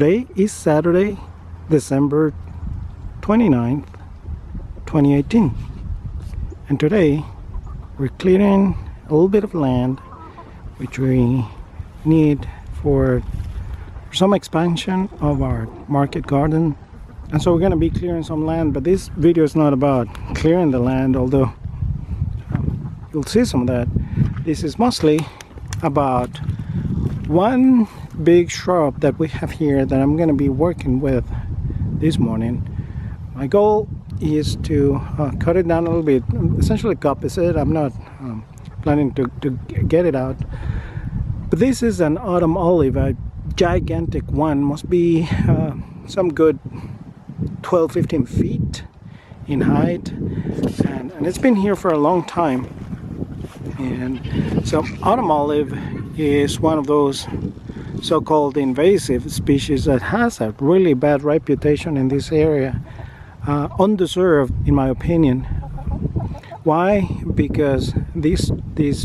Today is Saturday, December 29th, 2018. And today we're clearing a little bit of land which we need for some expansion of our market garden. And so we're going to be clearing some land, but this video is not about clearing the land, although you'll see some of that. This is mostly about one big shrub that we have here that I'm going to be working with this morning. My goal is to cut it down a little bit, essentially coppice it. I'm not planning to get it out, but this is an autumn olive, a gigantic one, must be some good 12-15 feet in height, and it's been here for a long time. And so autumn olive is one of those so-called invasive species that has a really bad reputation in this area, undeserved in my opinion. Why? Because this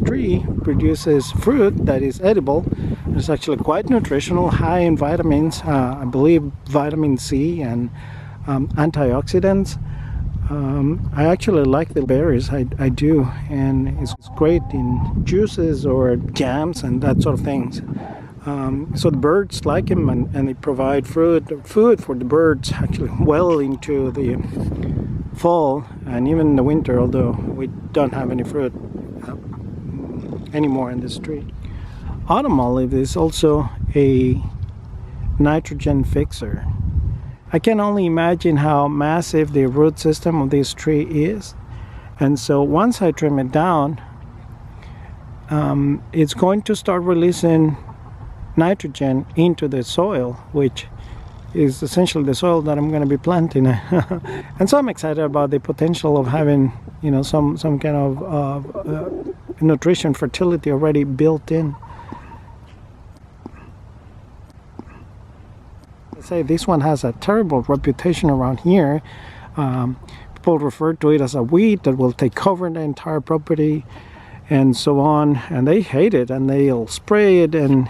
tree produces fruit that is edible. It's actually quite nutritional, high in vitamins, I believe vitamin C and antioxidants. I actually like the berries, I do, and it's great in juices or jams and that sort of things. So the birds like him, and they provide food for the birds actually well into the fall and even the winter, although we don't have any fruit anymore in this tree. Autumn olive is also a nitrogen fixer. I can only imagine how massive the root system of this tree is, and so once I trim it down, it's going to start releasing nitrogen into the soil, which is essentially the soil that I'm going to be planting. And so I'm excited about the potential of having, you know, some kind of nutrition, fertility already built in. Say this one has a terrible reputation around here. People refer to it as a weed that will take over the entire property and so on, and they hate it and they'll spray it, and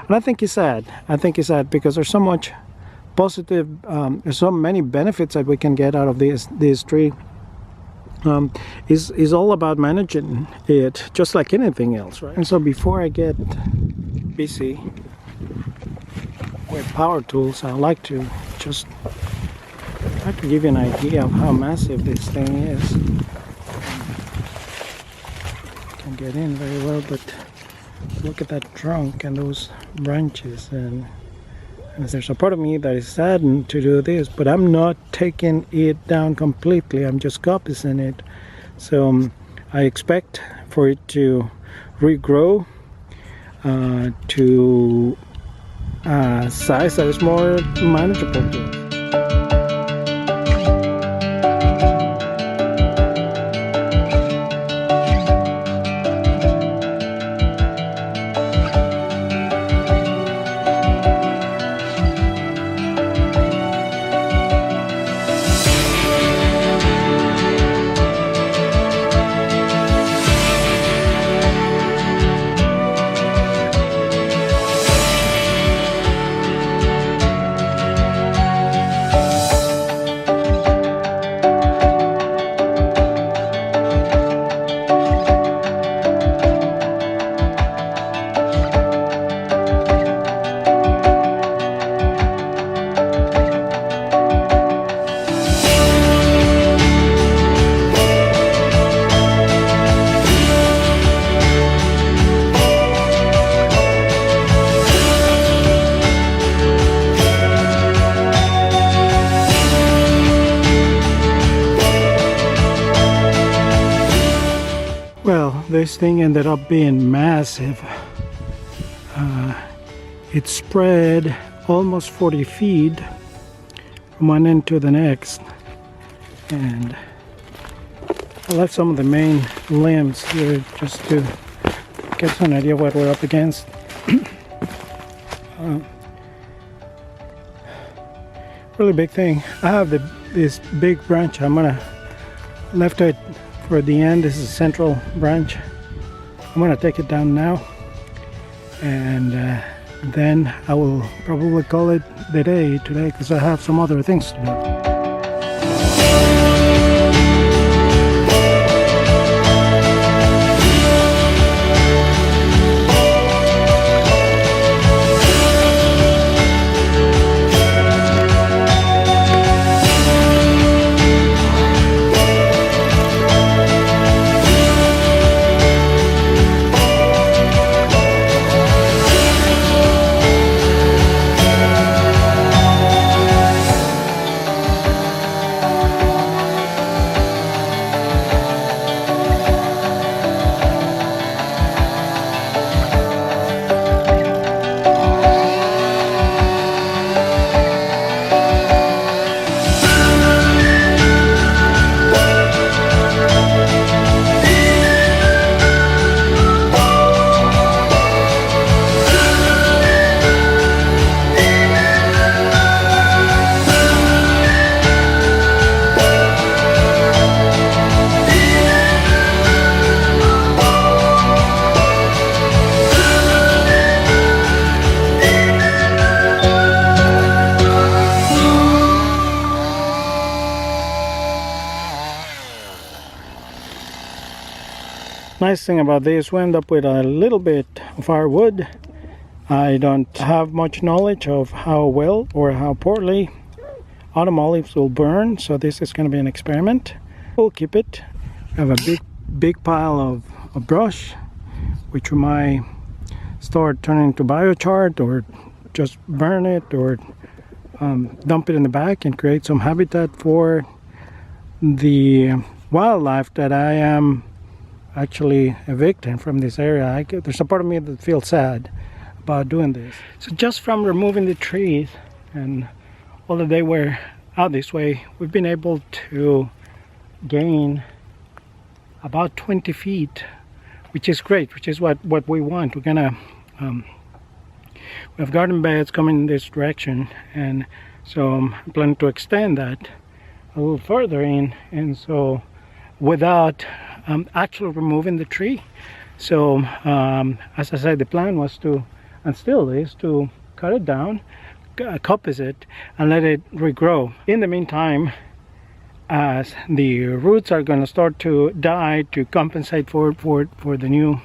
I think it's sad. I think it's sad because there's so much positive, there's so many benefits that we can get out of this tree. Is all about managing it, just like anything else, right? And so before I get busy with power tools, I like to just try to give you an idea of how massive this thing is. Can't get in very well, but look at that trunk and those branches, and there's a part of me that is saddened to do this, but I'm not taking it down completely. I'm just coppicing it. So I expect for it to regrow to size that is more manageable to it. Well, this thing ended up being massive. It spread almost 40 feet from one end to the next, and I left some of the main limbs here just to get an idea what we're up against. Really big thing. I have this big branch. I'm gonna left it for the end. This is a central branch. I'm gonna take it down now and then I will probably call it the day today because I have some other things to do. Nice thing about this, we end up with a little bit of our wood. I don't have much knowledge of how well or how poorly autumn olives will burn, so this is going to be an experiment. We'll keep it. I have a big pile of brush, which we might start turning into biochar, or just burn it, or dump it in the back and create some habitat for the wildlife that I am actually evicting from this area. There's a part of me that feels sad about doing this. So just from removing the trees, and although they were out this way, we've been able to gain about 20 feet, which is great, which is what we want. We're gonna we have garden beds coming in this direction, and so I'm planning to extend that a little further in, and so without actually removing the tree. So as I said, the plan was to, and still is, to cut it down, coppice it, and let it regrow. In the meantime, as the roots are going to start to die to compensate for the new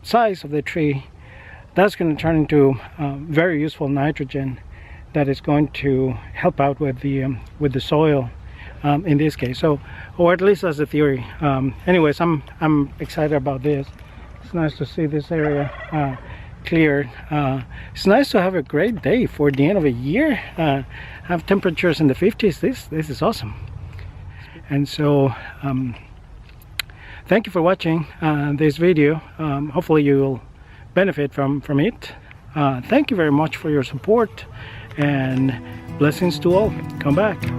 size of the tree, that's going to turn into very useful nitrogen that is going to help out with the soil in this case. So, or at least as a theory. Anyways, I'm excited about this. It's nice to see this area cleared. It's nice to have a great day for the end of a year. Have temperatures in the 50s. This is awesome. And so thank you for watching this video. Hopefully you will benefit from it. Thank you very much for your support, and blessings to all. Come back.